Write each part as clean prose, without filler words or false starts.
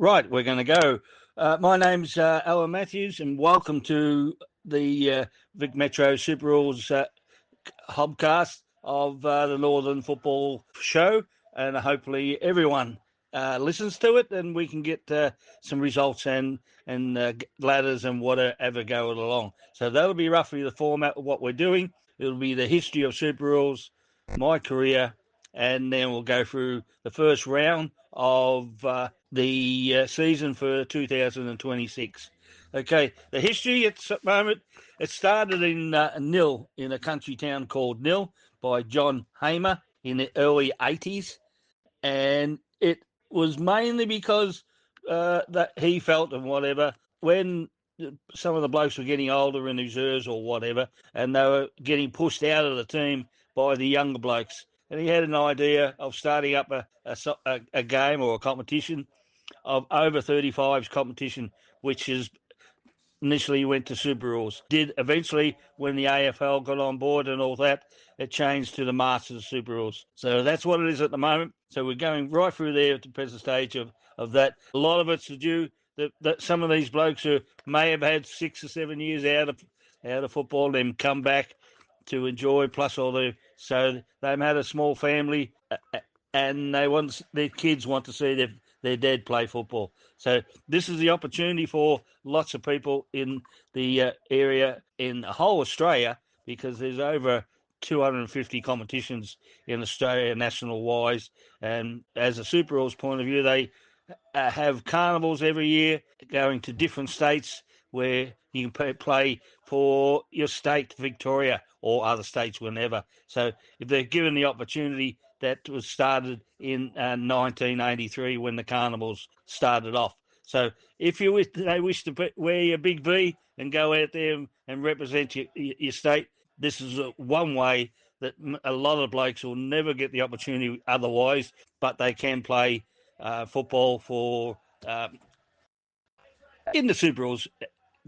Right, we're going to go. My name's Allan Mathews, and welcome to the Vic Metro Super Rules hobcast of the Northern Football Show, and hopefully everyone listens to it, and we can get some results and ladders and whatever going along. So that'll be roughly the format of what we're doing. It'll be the history of Super Rules, my career, and then we'll go through the first round of the season for 2026. Okay, the history at the moment, it started in Nil, in a country town called Nil, by John Hamer in the early 80s. And it was mainly because that he felt and whatever, when some of the blokes were getting older in reserves or whatever, and they were getting pushed out of the team by the younger blokes. And he had an idea of starting up a game or a competition of over 35s competition, which is initially went to Super Rules. Did eventually, when the AFL got on board and all that, it changed to the Masters Super Rules. So that's what it is at the moment. So we're going right through there at the present stage of that. A lot of it's to do that some of these blokes who may have had 6 or 7 years out of football, then come back to enjoy, plus all so they've had a small family, and their kids want to see their dad play football. So this is the opportunity for lots of people in the area in the whole Australia, because there's over 250 competitions in Australia national-wise. And as a Super Rules point of view, they have carnivals every year going to different states where you can play for your state, Victoria, or other states whenever. So if they're given the opportunity, that was started in 1983 when the carnivals started off. So if they wish to wear your big V and go out there and represent your state, this is one way that a lot of blokes will never get the opportunity otherwise, but they can play football for in the Super Rules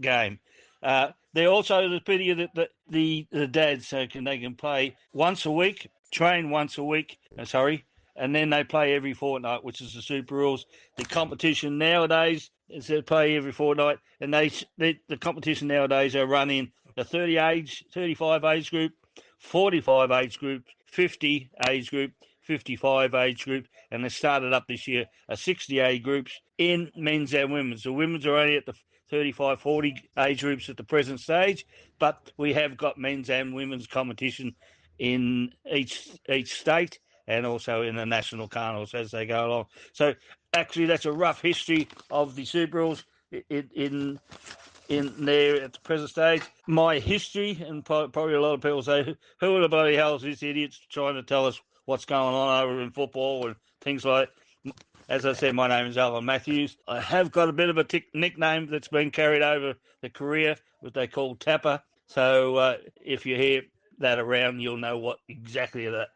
game. They're also the pity that the dads they can play once a week, train once a week. And then they play every fortnight, which is the Super Rules. The competition nowadays is they play every fortnight, and the competition nowadays are running the 35 age group, 45 age group, 50 age group, 55 age group, and they started up this year a 60 age groups in men's and women's. The women's are only at the 35, 40 age groups at the present stage, but we have got men's and women's competition in each state and also in the national carnivals as they go along. So actually that's a rough history of the Super Rules in there at the present stage. My history, and probably a lot of people say, who the bloody hell is this idiot trying to tell us what's going on over in football and things like that. As I said, my name is Allan Mathews. I have got a bit of a nickname that's been carried over the career, what they call Tapper. So if you hear that around, you'll know what exactly that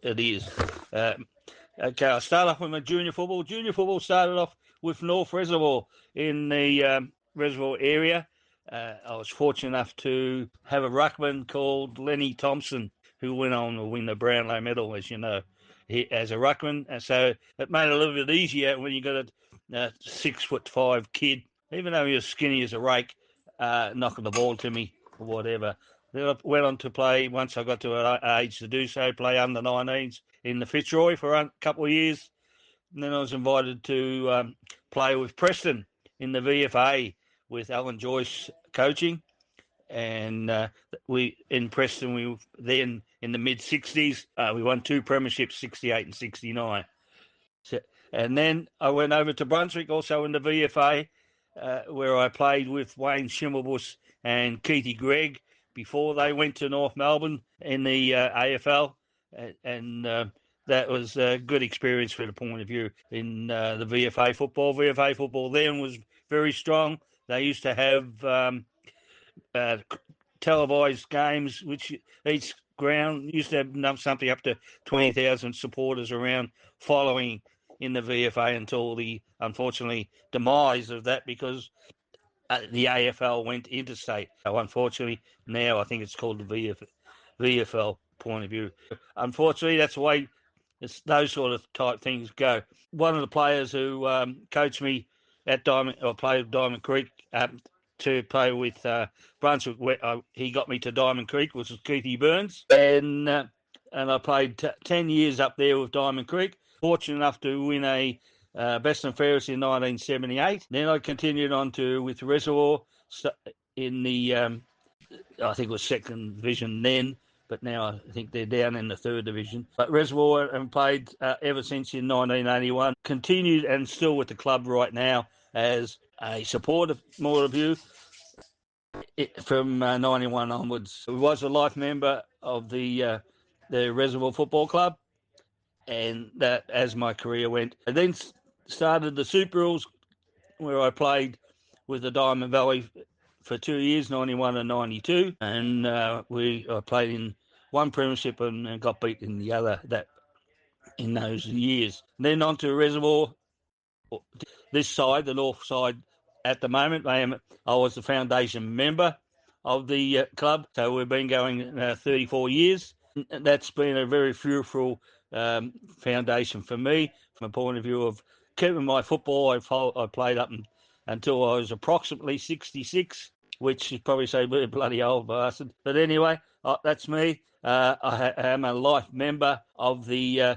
it is. Okay, I'll start off with my junior football. Junior football started off with North Reservoir in the Reservoir area. I was fortunate enough to have a ruckman called Lenny Thompson, who went on to win the Brownlow medal, as you know, as a ruckman. And so it made it a little bit easier when you got a 6'5" kid, even though he was skinny as a rake, knocking the ball to me or whatever. Then I went on to play, once I got to an age to do so, play under 19s in the Fitzroy for a couple of years. And then I was invited to play with Preston in the VFA with Alan Joyce coaching. And we in Preston, we then in the mid-60s, we won 2 premierships, 68 and 69. So, and then I went over to Brunswick, also in the VFA, where I played with Wayne Schimmelbusch and Keithy Gregg before they went to North Melbourne in the AFL. And that was a good experience from the point of view in the VFA football. VFA football then was very strong. They used to have televised games, which each ground used to have something up to 20,000 supporters around following in the VFA until the, unfortunately, demise of that because the AFL went interstate. So unfortunately, now I think it's called the VFL point of view. Unfortunately, that's the way It's those sort of type things go. One of the players who coached me at played at Diamond Creek to play with Brunswick, where he got me to Diamond Creek, which was Keithy Burns, and I played 10 years up there with Diamond Creek. Fortunate enough to win a best and fairest in 1978. Then I continued on with Reservoir in the I think it was second division then, but now I think they're down in the third division. But Reservoir and played ever since in 1981. Continued and still with the club right now as a supporter, more of you, from 91 onwards. I was a life member of the Reservoir Football Club, and that as my career went. I then started the Super Rules, where I played with the Diamond Valley for 2 years, 91 and 92, and I played in one premiership and got beat in the other in those years. Then on to Reservoir, this side, the north side. At the moment, I was the foundation member of the club, so we've been going 34 years. That's been a very fruitful foundation for me from a point of view of keeping my football. I played up until I was approximately 66, which is probably say bloody old bastard. But anyway, that's me. I am a life member of the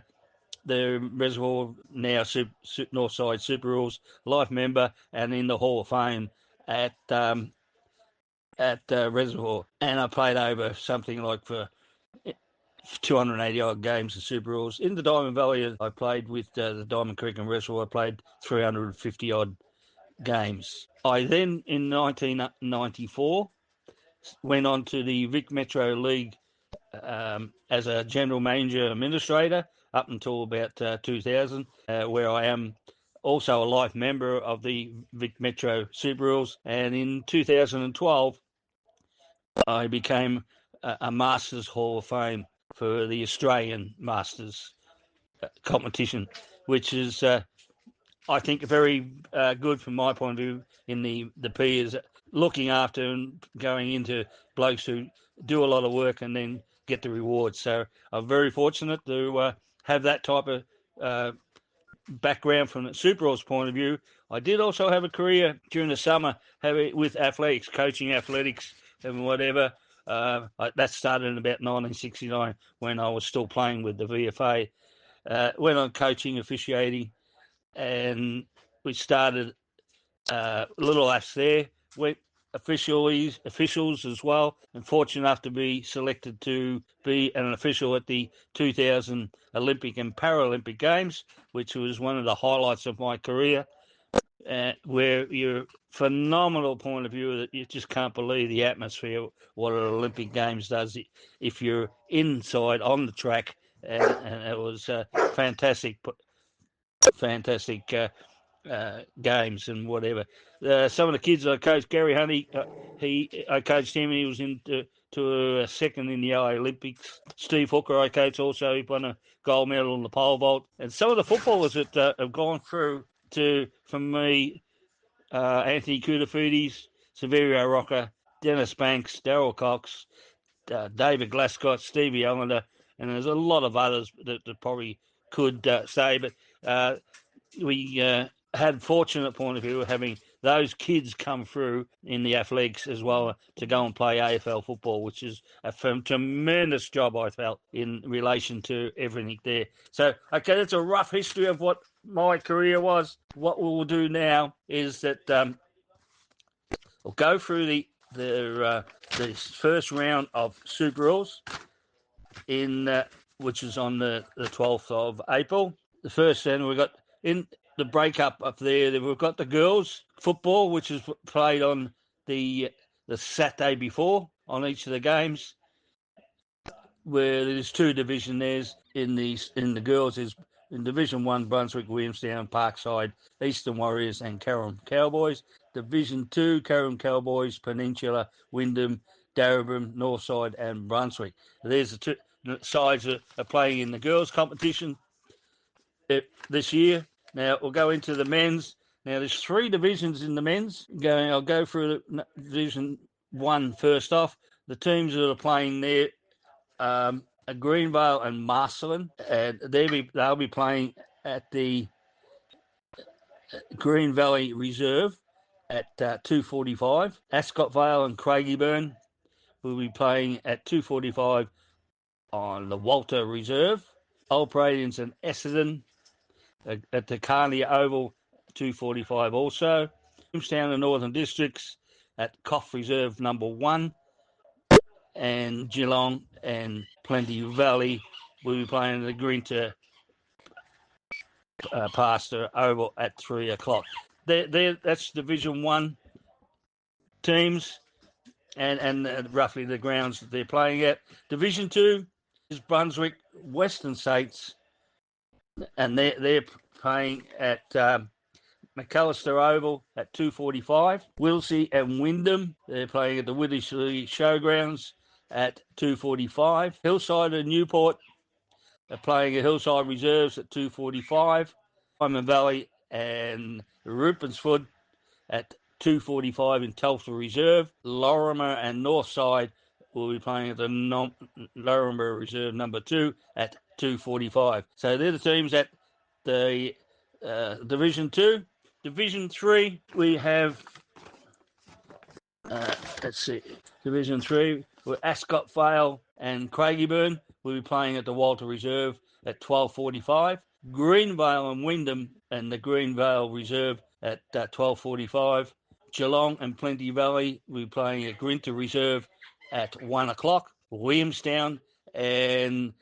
Reservoir now Northside Super Rules, life member, and in the Hall of Fame at Reservoir. And I played over something like for 280 odd games of Super Rules. In the Diamond Valley, I played with the Diamond Creek and Reservoir. I played 350 odd games. I then, in 1994, went on to the Vic Metro League as a general manager administrator up until about 2000, where I am also a life member of the Vic Metro Super Rules. And in 2012, I became a Masters Hall of Fame for the Australian Masters competition, which is, I think, very good from my point of view in the peers, looking after and going into blokes who do a lot of work and then get the rewards. So I'm very fortunate to have that type of background from the Super Rules point of view. I did also have a career during the summer with athletics, coaching athletics and whatever. That started in about 1969 when I was still playing with the VFA. Went on coaching, officiating, and we started Little Ash there. Went officials as well, and fortunate enough to be selected to be an official at the 2000 Olympic and Paralympic Games, which was one of the highlights of my career, where you're phenomenal point of view that you just can't believe the atmosphere, what an Olympic Games does if you're inside on the track, and it was fantastic games and whatever. Some of the kids I coached, Gary Honey, I coached him. He was to a second in the LA Olympics. Steve Hooker, I coached also. He won a gold medal in the pole vault. And some of the footballers that have gone through from me, Anthony Koutafidis, Severio Rocker, Dennis Banks, Darryl Cox, David Glascott, Stevie Allender, and there's a lot of others that probably could say, but we had fortunate point of view of having those kids come through in the athletics as well to go and play AFL football, which is a tremendous job, I felt, in relation to everything there. So, okay, that's a rough history of what my career was. What we'll do now is that we'll go through the first round of Super Rules which is on the 12th of April. The first then we've got in the breakup up there. We've got the girls football, which is played on the Saturday before on each of the games, where there's two division there's in the girls is in Division 1, Brunswick, Williamstown, Parkside, Eastern Warriors and Carrum Cowboys. Division 2, Carrum Cowboys, Peninsula, Wyndham, Darebin, Northside and Brunswick. There's the two sides that are playing in the girls competition this year. Now we'll go into the men's. Now there's three divisions in the men's. I'll go through Division 1 first off. The teams that are playing there Greenvale and Marcelin, and they'll be playing at the Green Valley Reserve at 2:45. Ascot Vale and Craigieburn will be playing at 2:45 on the Walter Reserve. Old Pradians and Essendon at the Carney Oval, 2:45 also. Jamestown and Northern Districts at Coff Reserve number 1. And Geelong and Plenty Valley will be playing the Grinter Pastor Oval at 3 o'clock. That's Division 1 teams and roughly the grounds that they're playing at. Division 2 is Brunswick Western States, and they're playing at McAllister Oval at 2:45. Wilsey and Wyndham, they're playing at the Willisley Showgrounds at 2:45. Hillside and Newport are playing at Hillside Reserves at 2:45. Diamond Valley and Rupertswood at 2:45 in Telfer Reserve. Lorimer and Northside will be playing at the Lorimer Reserve number 2 at 2:45. So they're the teams at the Division 2. Division 3, we have, let's see, Division 3, with Ascot Vale and Craigieburn will be playing at the Walter Reserve at 12:45. Greenvale and Wyndham and the Greenvale Reserve at 12:45. Geelong and Plenty Valley will be playing at Grinter Reserve at 1 o'clock. Williamstown and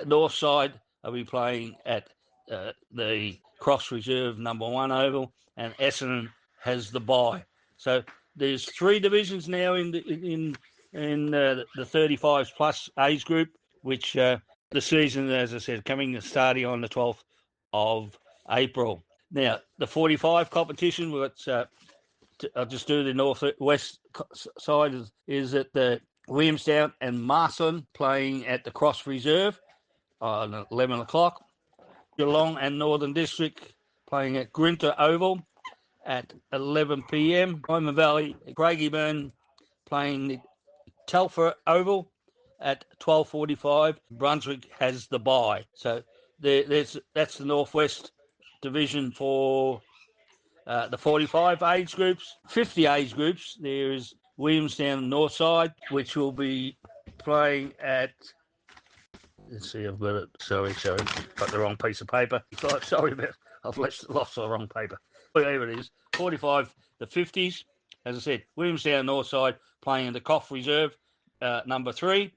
Northside will be playing at the Cross Reserve number 1 Oval, and Essendon has the bye. So there's 3 divisions now in the 35s plus age group, which the season, as I said, starting on the 12th of April. Now, the 45 competition, I'll just do the northwest side, is at the Williamstown and Marcelin playing at the Cross Reserve on 11 o'clock. Geelong and Northern District playing at Grinter Oval at 11 p.m. Diamond Valley, Craigieburn playing the Telfer Oval at 12:45. Brunswick has the bye. So that's the Northwest Division for the 45 age groups. 50 age groups, there is Williamstown Northside, which will be playing at... Let's see, I've got it. Sorry. Got the wrong piece of paper. Sorry about it. I've lost the wrong paper. Whatever it is. 45, the 50s. As I said, Williamstown Northside playing in the Coff Reserve, number 3.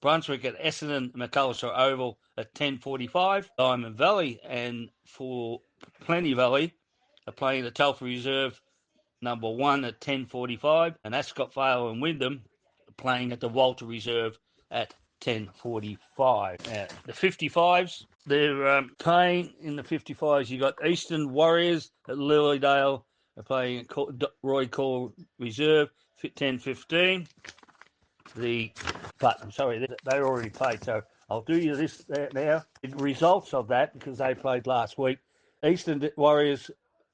Brunswick at Essendon McAllister Oval at 10:45. Diamond Valley and for Plenty Valley are playing the Telfer Reserve, number 1 at 10:45. And Ascot Vale and Wyndham playing at the Walter Reserve at 10:45. The 55s, they're playing in the 55s. You got Eastern Warriors at Lilydale are playing at Roy Call Reserve 10:15. But I'm sorry, they already played, so I'll do you this now. The results of that, because they played last week. Eastern Warriors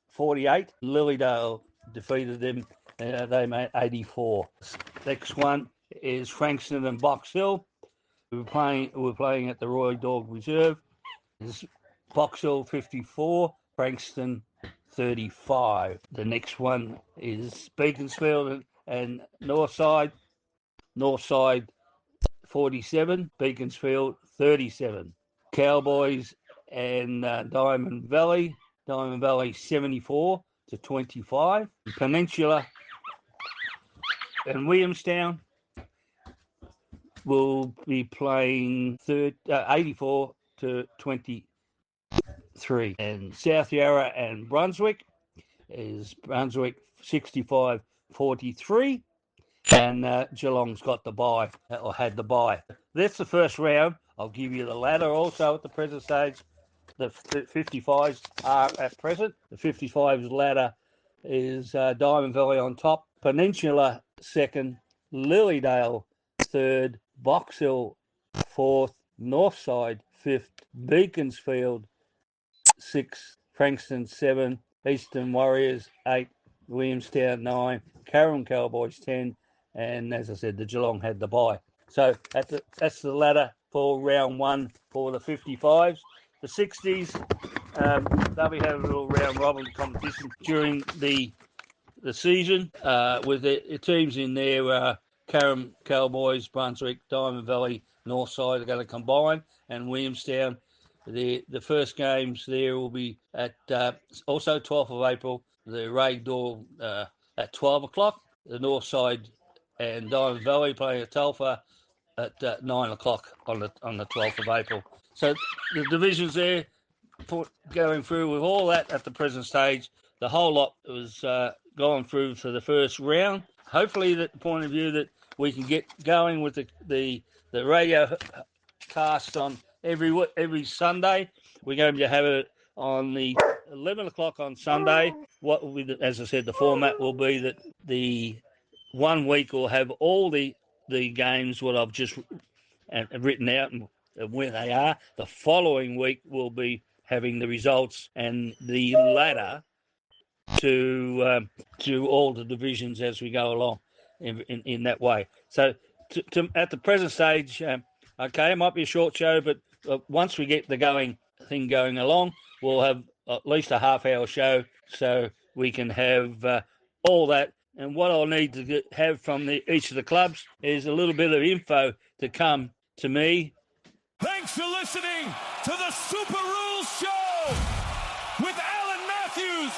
48, Lilydale defeated them. They made 84. Next one is Frankston and Box Hill. We're playing at the Roy Dog Reserve. This Box Hill 54, Frankston 35. The next one is Beaconsfield and Northside. Northside 47, Beaconsfield 37. Cowboys and Diamond Valley 74-25. Peninsula and Williamstown will be playing 84-23. And South Yarra and Brunswick is Brunswick 65-43. And Geelong's got the bye, or had the bye. That's the first round. I'll give you the ladder also at the present stage. The 55s are at present. The 55s ladder is Diamond Valley on top, Peninsula second, Lilydale third, Box Hill fourth, Northside fifth, Beaconsfield sixth, Frankston 7, Eastern Warriors 8, Williamstown 9, Carrum Cowboys 10, and as I said, the Geelong had the bye. So that's the ladder for round 1 for the 55s. The 60s, they'll be having a little round robin competition during the season with the teams in there. Carrum, Cowboys, Brunswick, Diamond Valley, Northside are going to combine, and Williamstown. The first games there will be at also 12th of April. The raid door at 12 o'clock. The Northside and Diamond Valley playing at Telfer at 9 o'clock on the 12th of April. So the divisions there going through with all that at the present stage. The whole lot was gone through for the first round. Hopefully, that the point of view that we can get going with the radio cast on every Sunday. We're going to have it on the 11 o'clock on Sunday. What will be, as I said, the format will be that the 1 week will have all the games what I've just written out and where they are. The following week will be having the results and the ladder to all the divisions as we go along in that way. So at the present stage, okay, it might be a short show, but once we get the thing going along, we'll have at least a half-hour show so we can have all that. And what I'll need to have from each of the clubs is a little bit of info to come to me. Thanks for listening to the Super Rules Show with Allan Mathews.